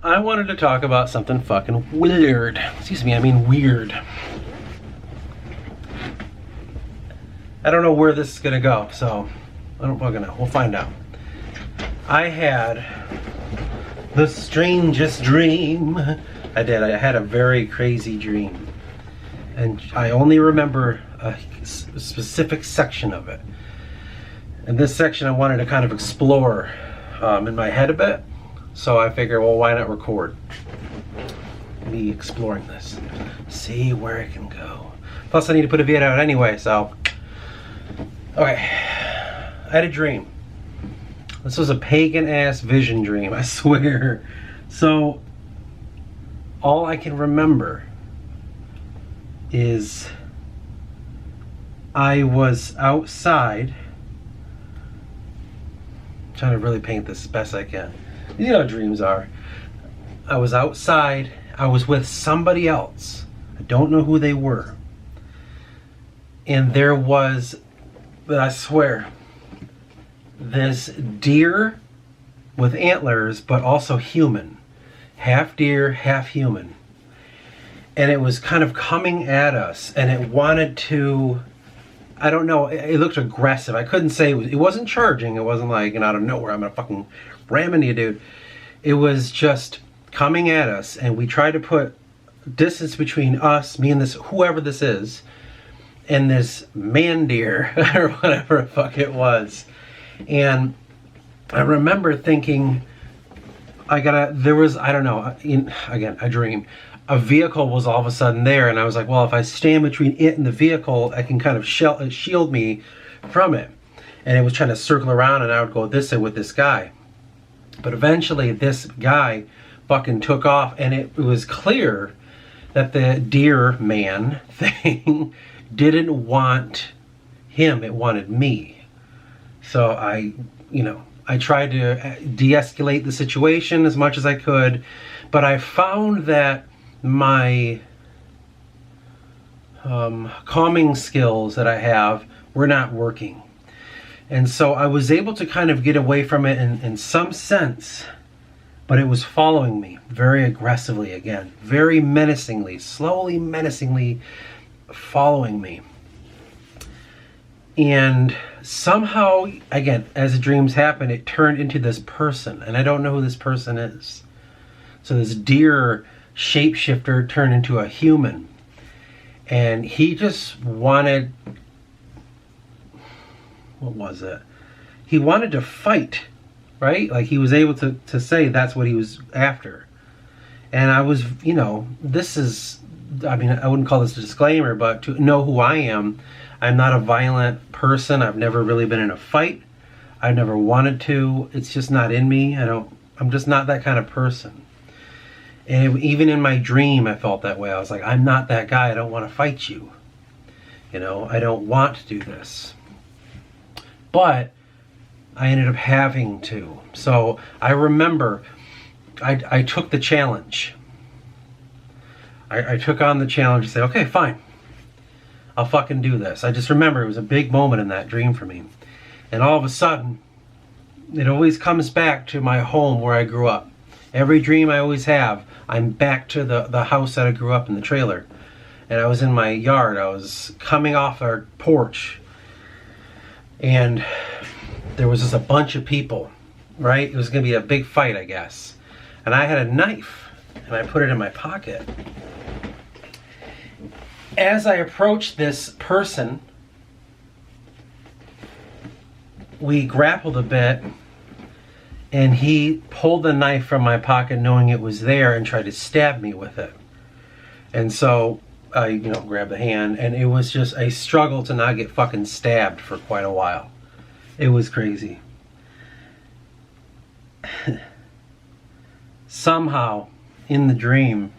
I wanted to talk about something fucking weird. Excuse me, I mean weird. I don't know where this is gonna go, so I don't fucking know. We'll find out. I had the strangest dream. I did. I had a very crazy dream. And I only remember a specific section of it. And this section I wanted to kind of explore in my head a bit. So I figured, well, why not record me exploring this? See where it can go. Plus I need to put a video out anyway, so. Okay, I had a dream. This was a pagan ass vision dream, I swear. So, all I can remember is I was outside. I'm trying to really paint this as best I can. You know how dreams are. I was outside. I was with somebody else. I don't know who they were. And there was, I swear, this deer with antlers, but also human. Half deer, half human. And it was kind of coming at us, and it wanted to, I don't know, it looked aggressive. I couldn't say, it wasn't charging. It wasn't like, out of nowhere, I'm gonna fucking ram into you, dude. It was just coming at us, and we tried to put distance between us, me and this, whoever this is, and this man deer, or whatever the fuck it was. And I remember thinking, there was, I don't know, again, a dream. A vehicle was all of a sudden there, and I was like, well, if I stand between it and the vehicle, I can kind of shield me from it. And it was trying to circle around, and I would go this way with this guy. But eventually, this guy fucking took off, and it was clear that the deer man thing didn't want him, it wanted me. So I tried to de-escalate the situation as much as I could, but I found that my calming skills that I have were not working. And so I was able to kind of get away from it in some sense, but it was following me very aggressively again, very menacingly, slowly menacingly following me. And somehow, again, as the dreams happen, it turned into this person, and I don't know who this person is. So this deer shapeshifter turned into a human, and he just wanted, what was it? He wanted to fight, right? Like he was able to say that's what he was after. And I was, this is, I mean, I wouldn't call this a disclaimer, but to know who I am, I'm not a violent person. I've never really been in a fight. I've never wanted to. It's just not in me. I'm just not that kind of person. And even in my dream, I felt that way. I was like, I'm not that guy. I don't want to fight you. I don't want to do this. But I ended up having to. So I remember I took the challenge. I took on the challenge and said, okay, fine. I'll fucking do this. I just remember it was a big moment in that dream for me. And all of a sudden, it always comes back to my home where I grew up. Every dream I always have, I'm back to the house that I grew up in, the trailer. And I was in my yard. I was coming off our porch. And there was just a bunch of people, right? It was going to be a big fight, I guess. And I had a knife, and I put it in my pocket. As I approached this person, we grappled a bit, and he pulled the knife from my pocket knowing it was there and tried to stab me with it. And so I, grabbed the hand, and it was just a struggle to not get fucking stabbed for quite a while. It was crazy. Somehow, in the dream,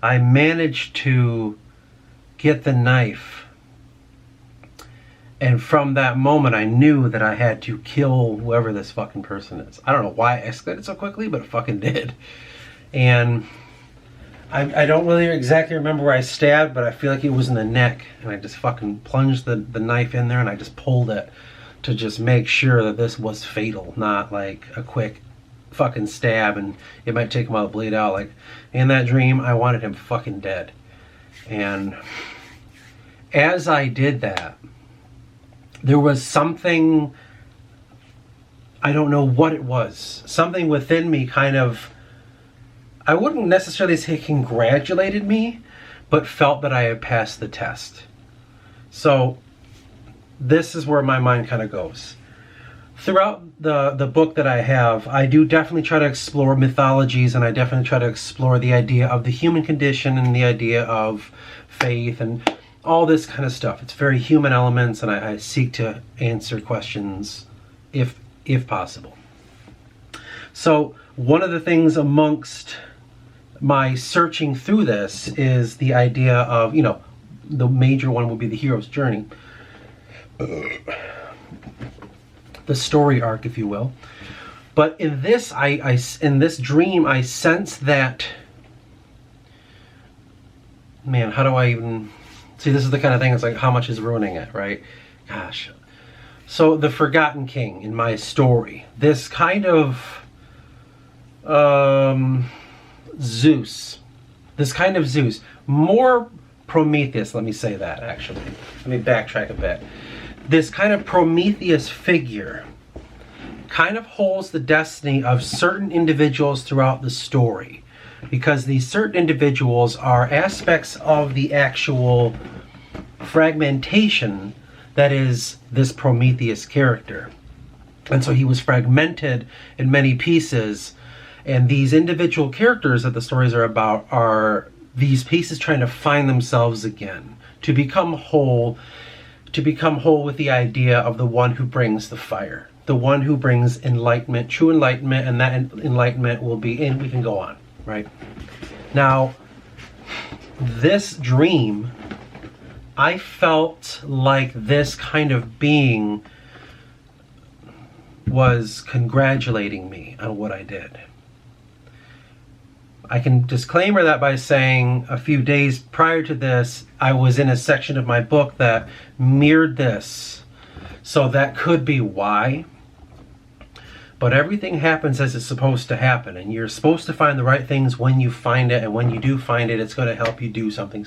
I managed to get the knife, and from that moment I knew that I had to kill whoever this fucking person is. I don't know why I escalated so quickly, but it fucking did. And I don't really exactly remember where I stabbed, but I feel like it was in the neck, and I just fucking plunged the knife in there, and I just pulled it to just make sure that this was fatal, not like a quick fucking stab, and it might take him a while to bleed out. Like, in that dream, I wanted him fucking dead. And as I did that, there was something, I don't know what it was, something within me kind of, I wouldn't necessarily say congratulated me, but felt that I had passed the test. So this is where my mind kind of goes. Throughout the book that I have, I do definitely try to explore mythologies, and I definitely try to explore the idea of the human condition and the idea of faith and all this kind of stuff. It's very human elements, and I seek to answer questions if possible. So one of the things amongst my searching through this is the idea of, you know, the major one will be the hero's journey. The story arc, if you will. But in this, in this dream, I sense that, man, how do I even, see, this is the kind of thing, it's like, how much is ruining it, right? Gosh. So the Forgotten King in my story, this kind of Zeus, more Prometheus, let me say that actually. Let me backtrack a bit. This kind of Prometheus figure kind of holds the destiny of certain individuals throughout the story, because these certain individuals are aspects of the actual fragmentation that is this Prometheus character. And so he was fragmented in many pieces, and these individual characters that the stories are about are these pieces trying to find themselves again, to become whole with the idea of the one who brings the fire, the one who brings enlightenment, true enlightenment, and that enlightenment will be, and we can go on, right? Now, this dream, I felt like this kind of being was congratulating me on what I did. I can disclaimer that by saying a few days prior to this, I was in a section of my book that mirrored this. So that could be why. But everything happens as it's supposed to happen, and you're supposed to find the right things when you find it, and when you do find it, it's going to help you do something.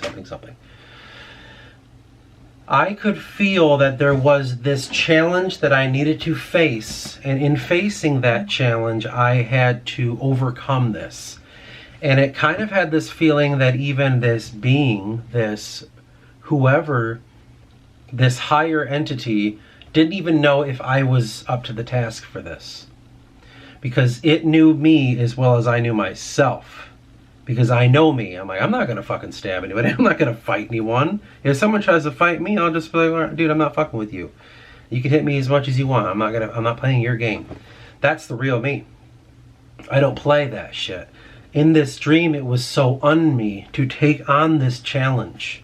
I could feel that there was this challenge that I needed to face, and in facing that challenge, I had to overcome this. And it kind of had this feeling that even this being, this whoever, this higher entity, didn't even know if I was up to the task for this. Because it knew me as well as I knew myself. Because I know me. I'm like, I'm not going to fucking stab anybody. I'm not going to fight anyone. If someone tries to fight me, I'll just be like, dude, I'm not fucking with you. You can hit me as much as you want. I'm not playing your game. That's the real me. I don't play that shit. In this dream, it was so un-me to take on this challenge.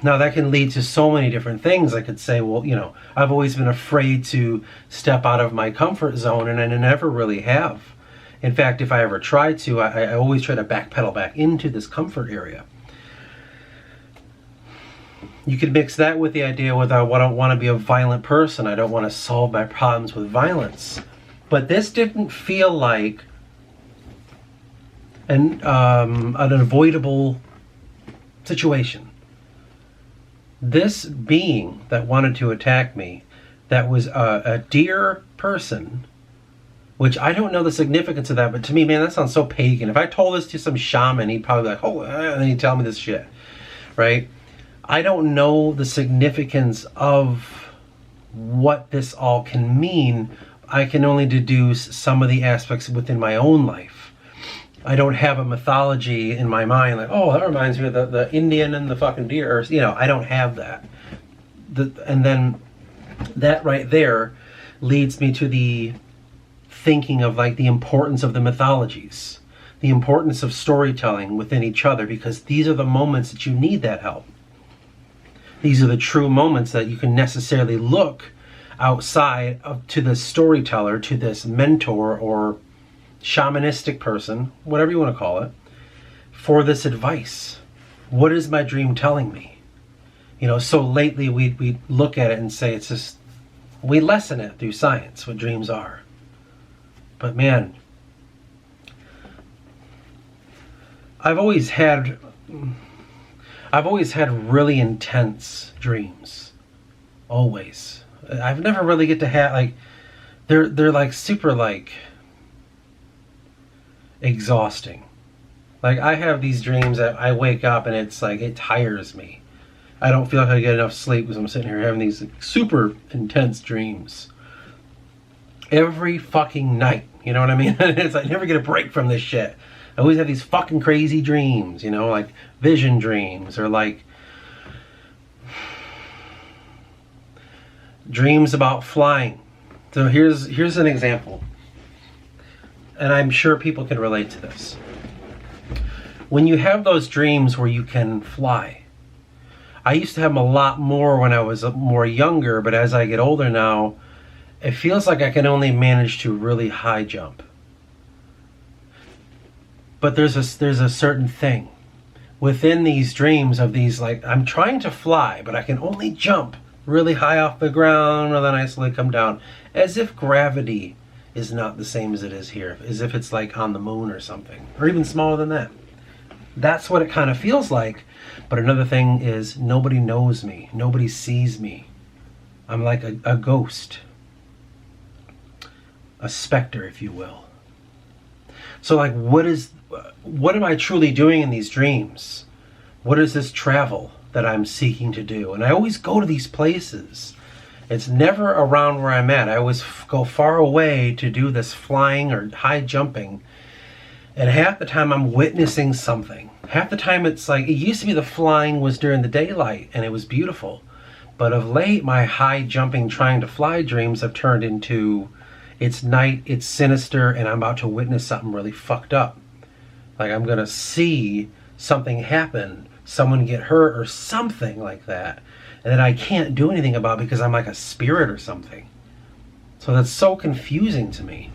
Now, that can lead to so many different things. I could say, well, you know, I've always been afraid to step out of my comfort zone, and I never really have. In fact, if I ever tried to, I always try to backpedal back into this comfort area. You could mix that with the idea with I don't want to be a violent person. I don't want to solve my problems with violence. But this didn't feel like an avoidable situation. This being that wanted to attack me, that was a dear person, which I don't know the significance of that, but to me, man, that sounds so pagan. If I told this to some shaman, he'd probably be like, oh, and then he'd tell me this shit, right? I don't know the significance of what this all can mean. I can only deduce some of the aspects within my own life. I don't have a mythology in my mind like, oh, that reminds me of the Indian and the fucking deer. Or, you know, I don't have that. And then that right there leads me to the thinking of like the importance of the mythologies, the importance of storytelling within each other, because these are the moments that you need that help. These are the true moments that you can necessarily look outside to the storyteller, to this mentor or shamanistic person, whatever you want to call it, for this advice. What is my dream telling me? You know, so lately we look at it and say it's just, we lessen it through science, what dreams are. But man, I've always had really intense dreams. Always. I've never really get to have, like, they're like super, like, exhausting. Like, I have these dreams that I wake up and it's like, it tires me. I don't feel like I get enough sleep because I'm sitting here having these super intense dreams every fucking night. You know what I mean? It's like I never get a break from this shit. I always have these fucking crazy dreams, you know, like vision dreams, or like dreams about flying. So here's an example, and I'm sure people can relate to this. When you have those dreams where you can fly, I used to have them a lot more when I was more younger, but as I get older now, it feels like I can only manage to really high jump. But there's a certain thing within these dreams of these, like, I'm trying to fly, but I can only jump really high off the ground and then I slowly come down, as if gravity is not the same as it is here, as if it's like on the moon or something, or even smaller than that. That's what it kind of feels like. But another thing is, nobody knows me. Nobody sees me. I'm like a ghost. A specter, if you will. So like, what am I truly doing in these dreams? What is this travel that I'm seeking to do? And I always go to these places. It's never around where I'm at. I always go far away to do this flying or high jumping. And half the time I'm witnessing something. Half the time it's like, it used to be the flying was during the daylight and it was beautiful. But of late, my high jumping, trying to fly dreams have turned into, it's night, it's sinister, and I'm about to witness something really fucked up. Like I'm gonna see something happen, someone get hurt or something like that. And that I can't do anything about because I'm like a spirit or something. So that's so confusing to me.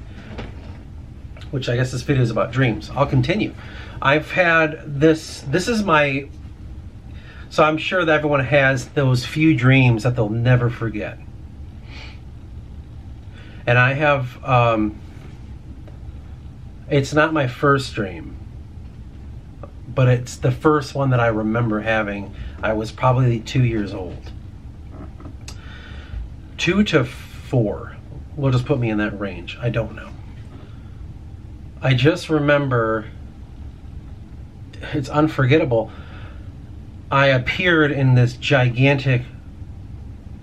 Which I guess this video is about dreams. I'll continue. I've had this is my, so I'm sure that everyone has those few dreams that they'll never forget. And I have, it's not my first dream, but it's the first one that I remember having. I was probably 2 years old. 2 to 4. We'll just put me in that range. I don't know. I just remember, it's unforgettable. I appeared in this gigantic,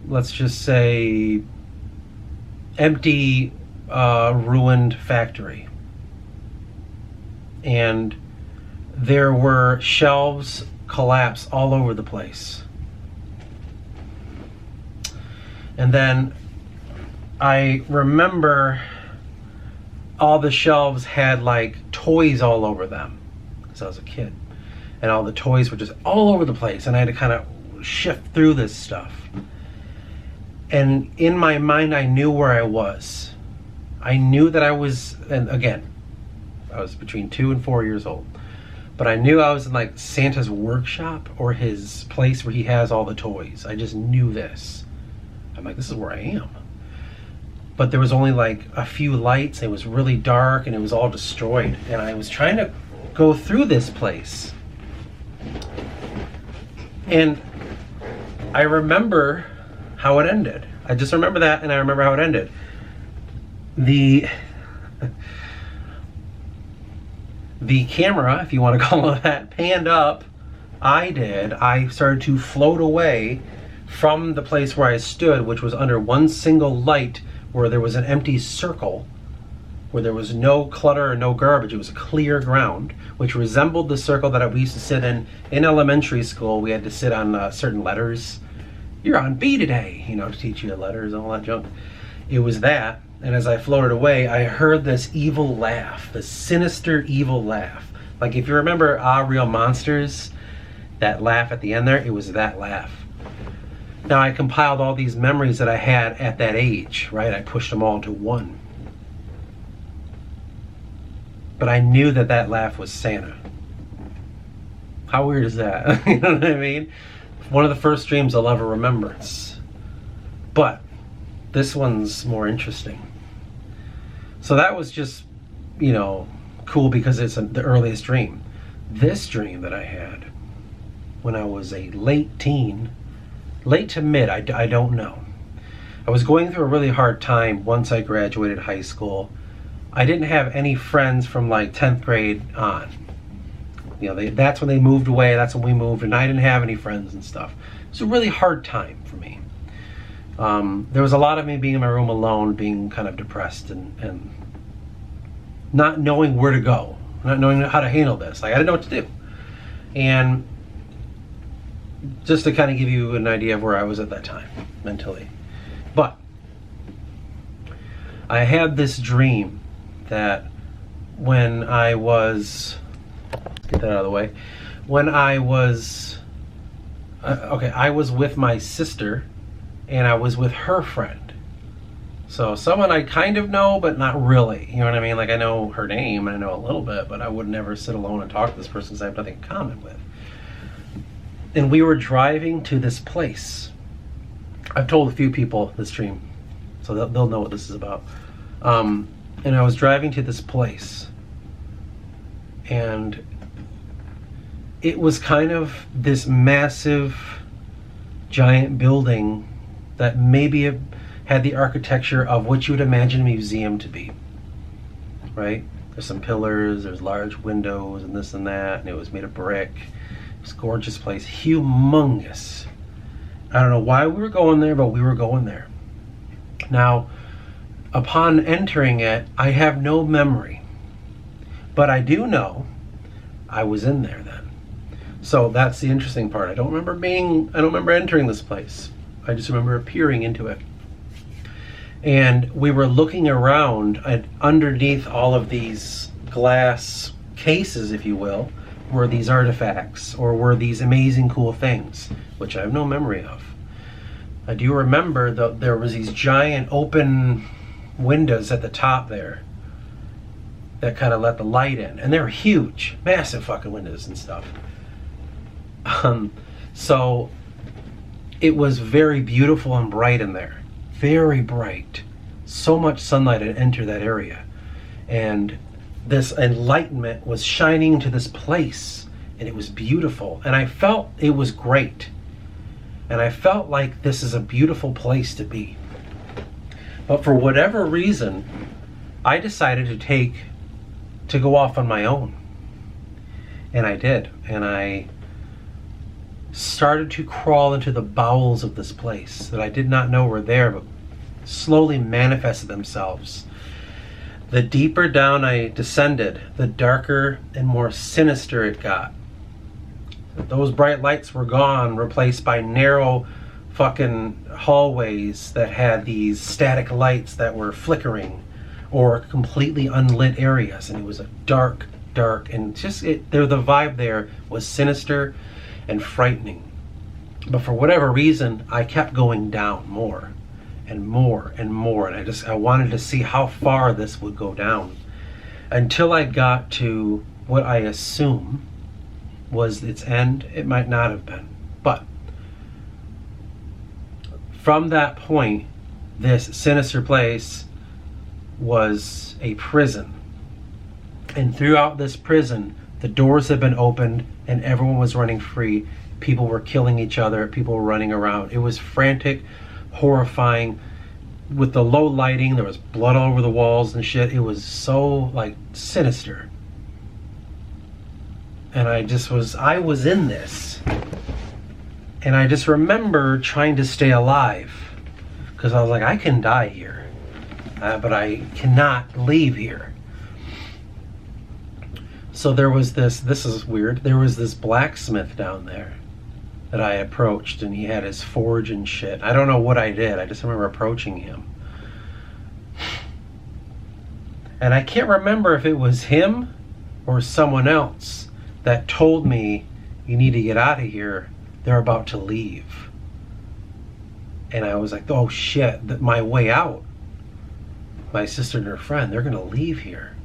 let's just say, empty, ruined factory. And there were shelves collapsed all over the place. And then I remember all the shelves had like toys all over them, because I was a kid, and all the toys were just all over the place, and I had to kind of shift through this stuff. And in my mind, I knew where I was. I knew that I was, and again, I was between 2 and 4 years old, but I knew I was in like Santa's workshop or his place where he has all the toys. I just knew this. I'm like, this is where I am. But there was only like a few lights. It was really dark and it was all destroyed. And I was trying to go through this place. And I remember how it ended. I just remember that, and I remember how it ended. The camera, if you want to call it that, panned up. I started to float away from the place where I stood, which was under one single light, where there was an empty circle, where there was no clutter or no garbage. It was a clear ground, which resembled the circle that we used to sit in elementary school. We had to sit on certain letters. You're on B today, you know, to teach you the letters and all that junk. It was that, and as I floated away, I heard this evil laugh, this sinister evil laugh. Like if you remember Real Monsters, that laugh at the end there, it was that laugh. Now I compiled all these memories that I had at that age, right? I pushed them all into one. But I knew that that laugh was Santa. How weird is that? You know what I mean? One of the first dreams I'll ever remember. But this one's more interesting. So that was just, you know, cool because it's the earliest dream. This dream that I had when I was a late teen, late to mid, I don't know. I was going through a really hard time once I graduated high school. I didn't have any friends from like 10th grade on. You know, that's when they moved away, that's when we moved, and I didn't have any friends and stuff. It was a really hard time for me. There was a lot of me being in my room alone, being kind of depressed and not knowing where to go, not knowing how to handle this. Like, I didn't know what to do. And just to kind of give you an idea of where I was at that time, mentally. But I had this dream that when I was, get that out of the way, when I was, I was with my sister and I was with her friend. So someone I kind of know, but not really. You know what I mean? Like, I know her name and I know a little bit, but I would never sit alone and talk to this person because I have nothing in common with. And we were driving to this place. I've told a few people this dream, so they'll know what this is about. And I was driving to this place, and it was kind of this massive, giant building that maybe had the architecture of what you would imagine a museum to be, right? There's some pillars, there's large windows and this and that, and it was made of brick. It was a gorgeous place, humongous. I don't know why we were going there, but we were going there. Now, upon entering it, I have no memory, but I do know I was in there then. So that's the interesting part. I don't remember entering this place. I just remember appearing into it. And we were looking around and underneath all of these glass cases, if you will, were these artifacts or were these amazing cool things, which I have no memory of. I do remember that there was these giant open windows at the top there that kind of let the light in, and they were huge, massive fucking windows and stuff. So it was very beautiful and bright in there, very bright. So much sunlight had entered that area, and this enlightenment was shining into this place, and it was beautiful, and I felt it was great, and I felt like this is a beautiful place to be. But for whatever reason, I decided to go off on my own, and I did, and I started to crawl into the bowels of this place that I did not know were there, but slowly manifested themselves. The deeper down I descended, the darker and more sinister it got. Those bright lights were gone, replaced by narrow fucking hallways that had these static lights that were flickering, or completely unlit areas, and it was a dark, and the vibe there was sinister and frightening. But for whatever reason, I kept going down more and more and more, and I wanted to see how far this would go down, until I got to what I assume was its end. It might not have been, but from that point, this sinister place was a prison, and throughout this prison, the doors had been opened and everyone was running free. People were killing each other, people were running around. It was frantic, horrifying. With the low lighting, there was blood all over the walls and shit. It was so like sinister. And I was in this. And I just remember trying to stay alive, because I was like, I can die here, but I cannot leave here. So there was this is weird, there was this blacksmith down there that I approached, and he had his forge and shit. I don't know what I did, I just remember approaching him. And I can't remember if it was him or someone else that told me, you need to get out of here, they're about to leave. And I was like, oh shit, my way out. My sister and her friend, they're gonna leave here.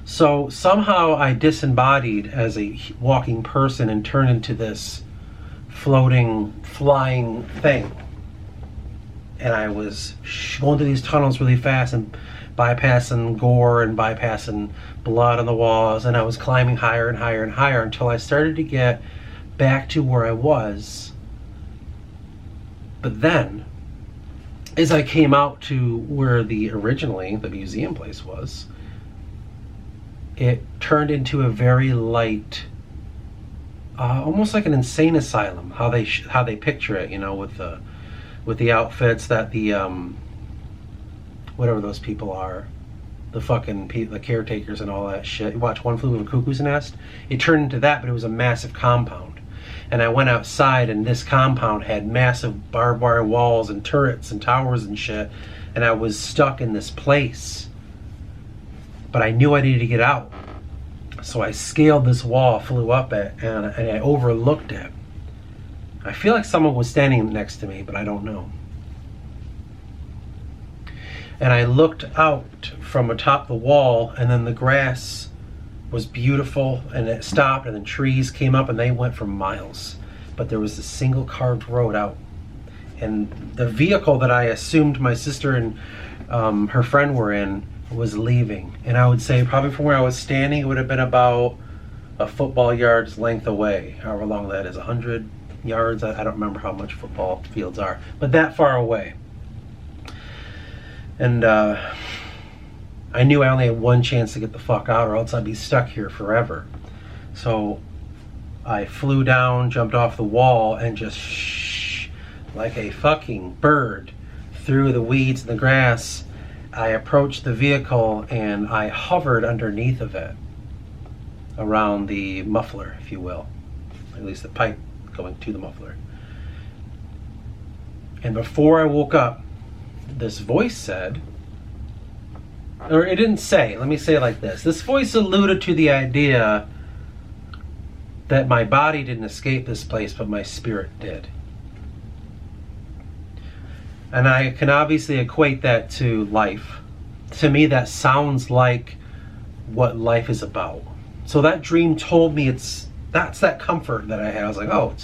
So somehow I disembodied as a walking person and turned into this floating, flying thing. and I was going through these tunnels really fast and bypassing gore and bypassing blood on the walls, and I was climbing higher and higher and higher until I started to get back to where I was. But then, as I came out to where originally the museum place was, it turned into a very light, almost like an insane asylum. How they picture it, with the outfits that the whatever those people are, the caretakers and all that shit. You watch One Flew Over the Cuckoo's Nest. It turned into that, but it was a massive compound. And I went outside, and this compound had massive barbed wire walls and turrets and towers and shit. And I was stuck in this place. But I knew I needed to get out. So I scaled this wall, flew up it, and I overlooked it. I feel like someone was standing next to me, but I don't know. And I looked out from atop the wall, and then the grass was beautiful, and it stopped, and then trees came up, and they went for miles. But there was a single carved road out. And the vehicle that I assumed my sister and her friend were in was leaving. And I would say probably from where I was standing, it would have been about a football yard's length away, however long that is, 100 yards. I don't remember how much football fields are, but that far away. And I knew I only had one chance to get the fuck out, or else I'd be stuck here forever. So I flew down, jumped off the wall, and just like a fucking bird through the weeds and the grass, I approached the vehicle and I hovered underneath of it, around the muffler, if you will, at least the pipe going to the muffler. And before I woke up, this voice said, or it didn't say, let me say it like this. This voice alluded to the idea that my body didn't escape this place, but my spirit did. And I can obviously equate that to life. To me, that sounds like what life is about. So that dream told me that's that comfort that I had. I was like, oh,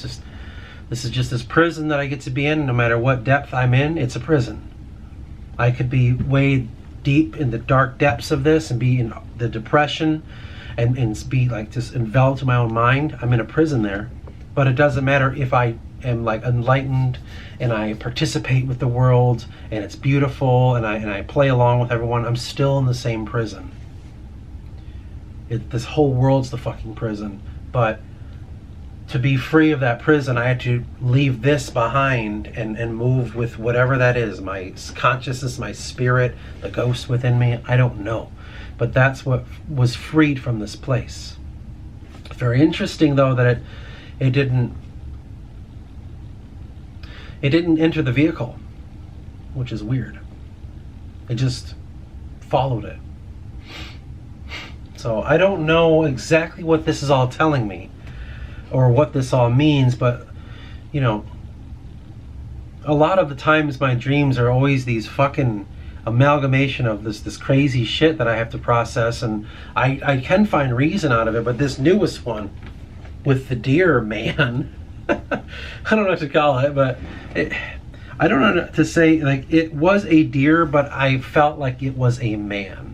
this is just this prison that I get to be in. No matter what depth I'm in, it's a prison. I could be way deep in the dark depths of this and be in the depression and be like just enveloped in my own mind. I'm in a prison there. But it doesn't matter if I am like enlightened and I participate with the world and it's beautiful and I play along with everyone. I'm still in the same prison. This whole world's the fucking prison. But to be free of that prison, I had to leave this behind and move with whatever that is. My consciousness, my spirit, the ghost within me, I don't know. But that's what was freed from this place. Very interesting though that it didn't enter the vehicle, which is weird. It just followed it. So I don't know exactly what this is all telling me or what this all means, but a lot of the times my dreams are always these fucking amalgamation of this crazy shit that I have to process, and I can find reason out of it, but this newest one with the deer man, I don't know what to call it, but I don't know to say, like, it was a deer, but I felt like it was a man.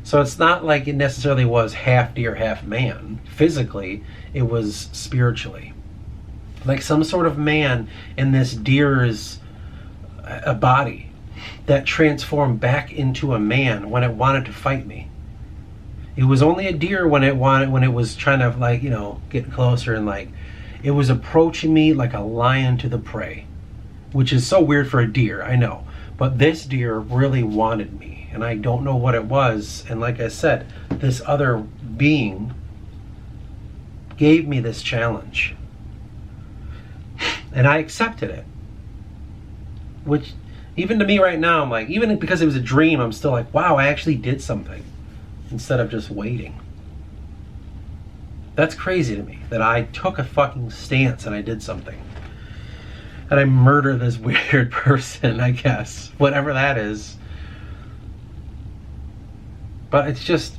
So it's not like it necessarily was half deer, half man. Physically, it was spiritually. Like some sort of man in this deer's a body that transformed back into a man when it wanted to fight me. It was only a deer when it was trying to, like, get closer, and like it was approaching me like a lion to the prey, which is so weird for a deer, I know. But this deer really wanted me, and I don't know what it was. And like I said, this other being gave me this challenge, and I accepted it. Which, even to me right now, I'm like, even because it was a dream, I'm still like, wow, I actually did something instead of just waiting. That's crazy to me, that I took a fucking stance and I did something. And I murdered this weird person, I guess. Whatever that is. But it's just,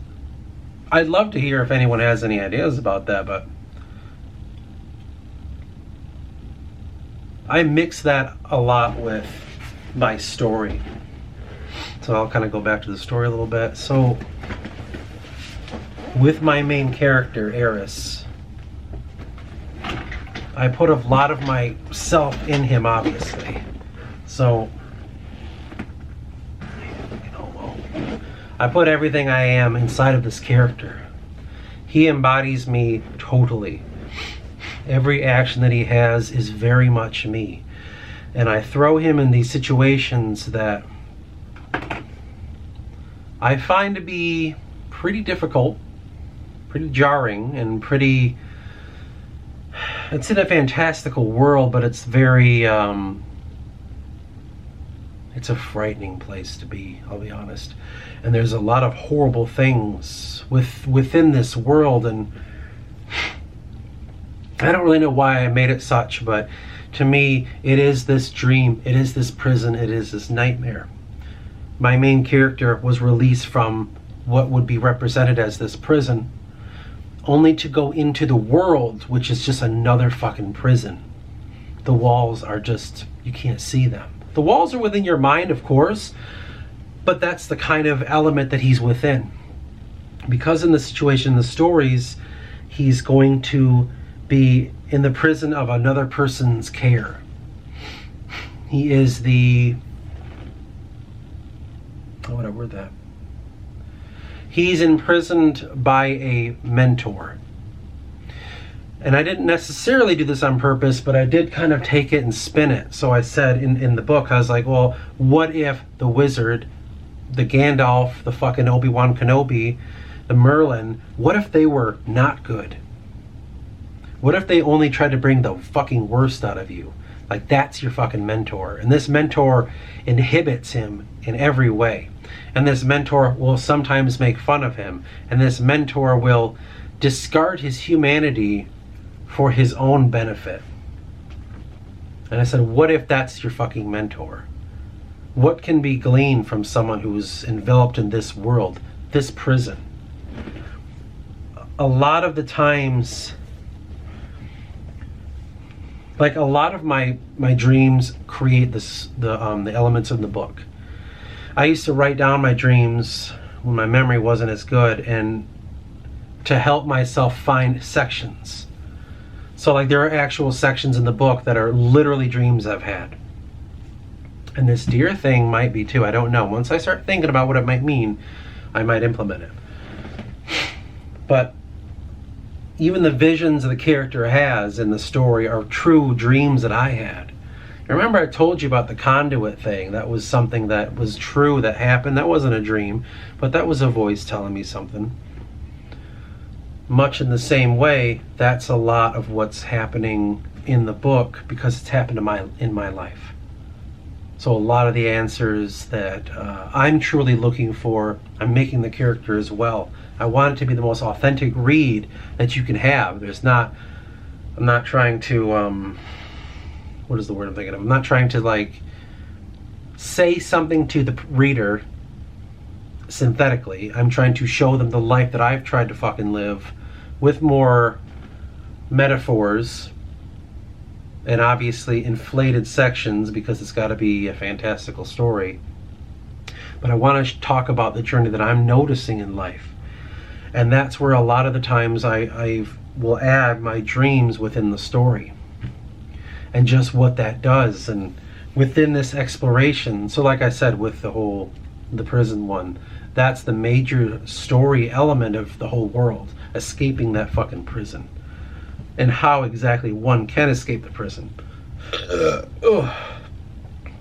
I'd love to hear if anyone has any ideas about that, but I mix that a lot with my story. So I'll kind of go back to the story a little bit. So with my main character, Eris, I put a lot of myself in him, obviously. So, I put everything I am inside of this character. He embodies me totally. Every action that he has is very much me. And I throw him in these situations that I find to be pretty difficult, pretty jarring, and pretty... It's in a fantastical world, but it's very... it's a frightening place to be, I'll be honest. And there's a lot of horrible things within this world, and I don't really know why I made it such, but to me, it is this dream, it is this prison, it is this nightmare. My main character was released from what would be represented as this prison, only to go into the world, which is just another fucking prison. The walls are just, you can't see them. The walls are within your mind, of course, but that's the kind of element that he's within. Because in the situation, the stories, he's going to be in the prison of another person's care. He is the... How would I word that? He's imprisoned by a mentor. And I didn't necessarily do this on purpose, but I did kind of take it and spin it. So I said in the book, I was like, well, what if the wizard, the Gandalf, the fucking Obi-Wan Kenobi, the Merlin, what if they were not good? What if they only tried to bring the fucking worst out of you? Like, that's your fucking mentor. And this mentor inhibits him in every way. And this mentor will sometimes make fun of him. And this mentor will discard his humanity for his own benefit. And I said, what if that's your fucking mentor? What can be gleaned from someone who's enveloped in this world, this prison? A lot of the times, like a lot of my dreams create the elements in the book. I used to write down my dreams when my memory wasn't as good, and to help myself find sections. So like there are actual sections in the book that are literally dreams I've had. And this deer thing might be too, I don't know. Once I start thinking about what it might mean, I might implement it. But even the visions the character has in the story are true dreams that I had. Remember I told you about the conduit thing? That was something that was true that happened. That wasn't a dream, but that was a voice telling me something. Much in the same way, that's a lot of what's happening in the book because it's happened in my life. So a lot of the answers that I'm truly looking for, I'm making the character as well. I want it to be the most authentic read that you can have. I'm not trying to, what is the word I'm thinking of? I'm not trying to like say something to the reader synthetically. I'm trying to show them the life that I've tried to fucking live with more metaphors and obviously inflated sections because it's got to be a fantastical story. But I want to talk about the journey that I'm noticing in life. And that's where a lot of the times I will add my dreams within the story. And just what that does. And within this exploration, so like I said with the prison one, that's the major story element of the whole world. Escaping that fucking prison. And how exactly one can escape the prison.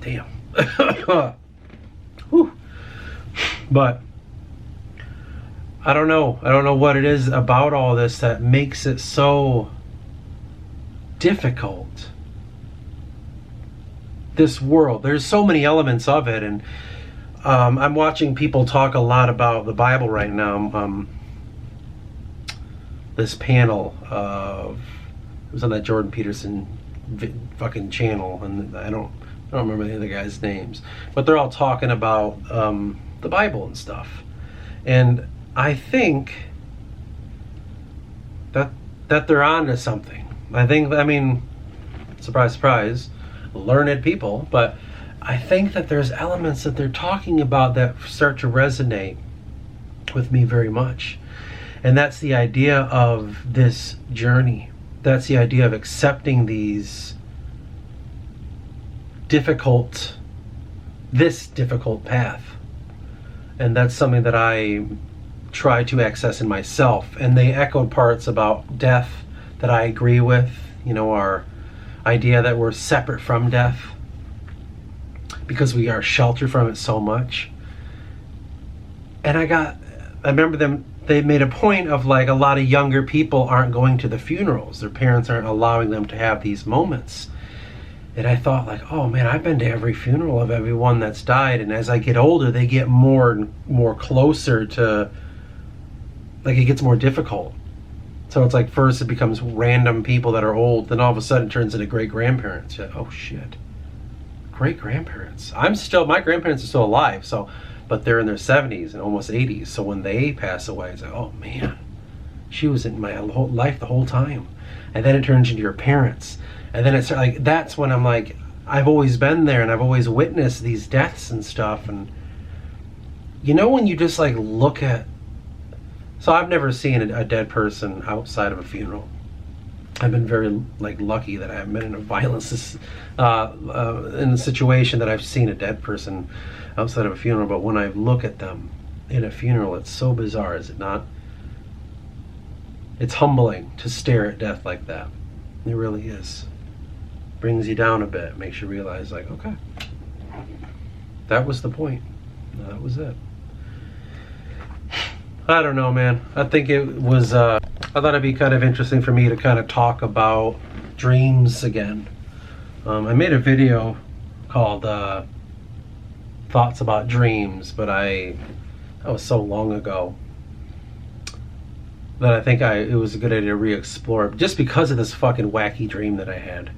Damn. Whew. But I don't know. I don't know what it is about all this that makes it so difficult. This world. There's so many elements of it, and I'm watching people talk a lot about the Bible right now. This panel of, it was on that Jordan Peterson fucking channel, and I don't remember the other guys' names, but they're all talking about the Bible and stuff. And I think that they're onto something. I mean, surprise, surprise, learned people, but I think that there's elements that they're talking about that start to resonate with me very much. And that's the idea of this journey. That's the idea of accepting this difficult path. And that's something that I try to access in myself. And they echoed parts about death that I agree with, our idea that we're separate from death because we are sheltered from it so much. And I remember they made a point of like a lot of younger people aren't going to the funerals. Their parents aren't allowing them to have these moments. And I thought like, oh man, I've been to every funeral of everyone that's died. And as I get older, they get more and more closer to, like, it gets more difficult. So it's like first it becomes random people that are old, then all of a sudden it turns into great-grandparents. You're like, oh shit, great-grandparents. My grandparents are still alive, but they're in their 70s and almost 80s. So when they pass away, it's like, oh man, she was in my whole life the whole time. And then it turns into your parents. And then it's like, that's when I'm like, I've always been there and I've always witnessed these deaths and stuff. And when you just like look at, so I've never seen a dead person outside of a funeral. I've been very like lucky that I haven't been in a violence in a situation that I've seen a dead person outside of a funeral. But when I look at them in a funeral, it's so bizarre, is it not? It's humbling to stare at death like that. It really is. Brings you down a bit, makes you realize like, okay, that was the point. That was it. I don't know, man. I think it was, I thought it'd be kind of interesting for me to kind of talk about dreams again. I made a video called Thoughts About Dreams, but that was so long ago that I think it was a good idea to re-explore it, just because of this fucking wacky dream that I had.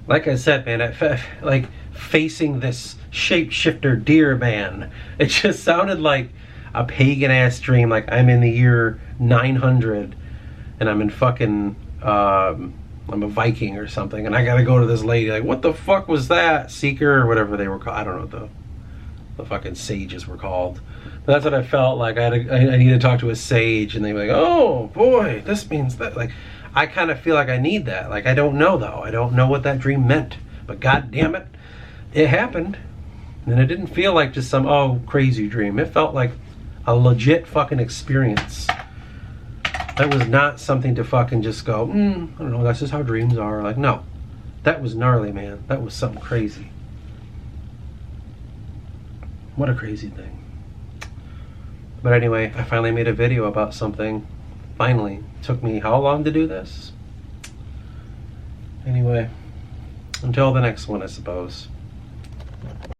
Like I said, man, like facing this shapeshifter deer man, it just sounded like a pagan ass dream. Like I'm in the year 900 and I'm in fucking I'm a Viking or something, and I gotta go to this lady like, what the fuck was that? Seeker or whatever they were called. I don't know what the fucking sages were called. But that's what I felt like. I needed to talk to a sage, and they were like, oh boy, this means that. Like, I kind of feel like I need that. Like, I don't know though. I don't know what that dream meant, but god damn it, it happened. And it didn't feel like just some crazy dream. It felt like a legit fucking experience. That was not something to fucking just go, I don't know, that's just how dreams are. Like, no. That was gnarly, man. That was something crazy. What a crazy thing. But anyway, I finally made a video about something. Finally. Took me how long to do this? Anyway, until the next one, I suppose.